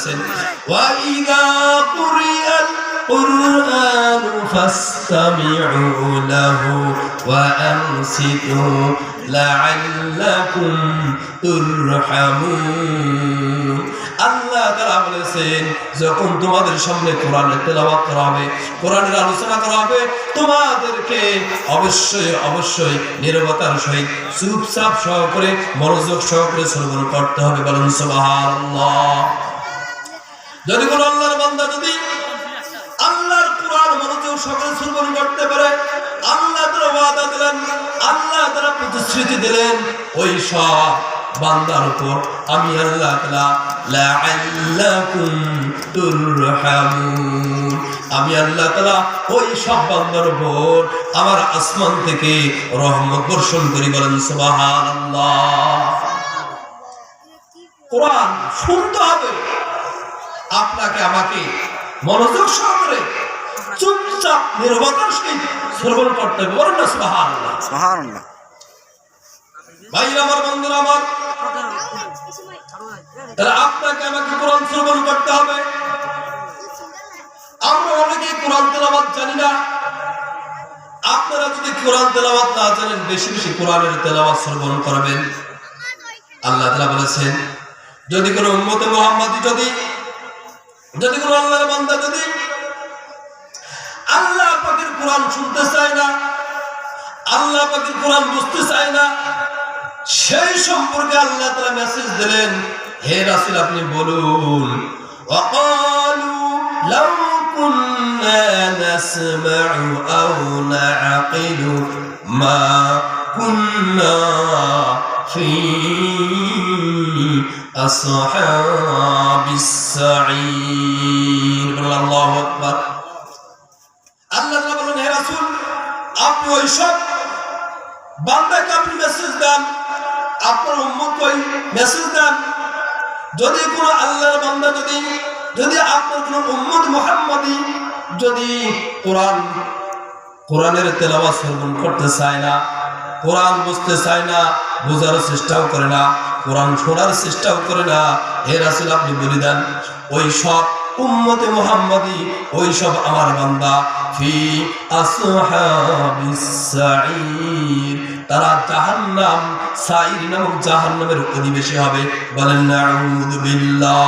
বলেছেন ওয়া ইযা কুরিআল কুরআনু ফাসতামি'উ লাহু ওয়া আনসিতু লাআল্লাকুম তুরহামুন। আল্লাহ তাআলা বলেছেন যখন তোমাদের সামনে কোরআনের তেলাওয়াত করা হবে, কোরআনের আলোচনা করা হবে, তোমাদেরকে অবশ্যই অবশ্যই নীরবতার সহিত চুপচাপ সহকারে মনোযোগ সহকারে শ্রবণ করতে হবে। বলুন সুবহানাল্লাহ। যদি কোন আল্লাহর বান্দা যদি আল্লাহর কোরআন মনোযোগ সহকারে শ্রবণ করতে পারে, আল্লাহ তাআলা ওয়াদা দিলেন, আল্লাহ তাআলা প্রতিশ্রুতি দিলেন, ওই সব বান্দার উপর আমি আল্লাহ তাআলা লাআল্লাকুম তুরহামুন, আমি আল্লাহ তাআলা ওই সব বান্দার উপর আমার আসমান থেকে রহমত বর্ষণ করি। বলেন সুবহানাল্লাহ। কোরআন শুনতে হবে, আপনাকে আমাকে মনোযোগ সহকারে চুপচাপ নীরবতার সহিত শ্রবণ করতে হবে। বলেন না সুবহানাল্লাহ। সুবহানাল্লাহ। ভাইরা আমার, বন্ধুরা আমার, তাহলে আপনাকে আমাকে কোরআন শ্রবণ করতে হবে। আমরা অনেকেই কোরআন তেলাওয়াত জানি না। আপনারা যদি কোরআন তেলাওয়াত না জানেন, বেশি বেশি কোরআনের তেলাওয়াত শ্রবণ করবেন। আল্লাহ তাআলা বলেছেন যদি কোনো উম্মতে মুহাম্মাদি যদি কোনো আল্লাহর বান্দা যদি আল্লাহ পাকের কোরআন শুনতে চায় না, আল্লাহ পাকের কোরআন বুঝতে চায় না, সেই সম্পর্কে আল্লাহ তাআলা মেসেজ দিলেন, হে রাসূল আপনি বলুন ওয়াকালু লাউ কুননা নাসমাউ আও নাআকিলু মা কুননা ফি আসহাবিস সাঈর। আল্লাহু আকবার। আল্লাহ তাআলা বলেন, হে রাসূল আপনি ওইসব বান্দাকে আপনি মেসেজ দেন, আপনার উম্মতকে মেসেজ দেন, যদি কোনো আল্লাহর বান্দা যদি আপনার কোনো উম্মত মুহাম্মাদি যদি কোরআনের তেলাওয়াত শ্রবণ করতে চায় না, কোরআন বুঝতে চায় না, বোঝার চেষ্টাও করে না, কোরআন শোনার চেষ্টাও করে না, হে রাসূল আপনি বলে দেন ওই সব উম্মতে মুহাম্মাদি, ওই সব আমার বান্দা ফি আসহাবিস সাঈর, তারা জাহান্নাম, সাঈর নামক জাহান্নামের অধিবাসী হবে। বলেন নাউযু বিল্লাহ।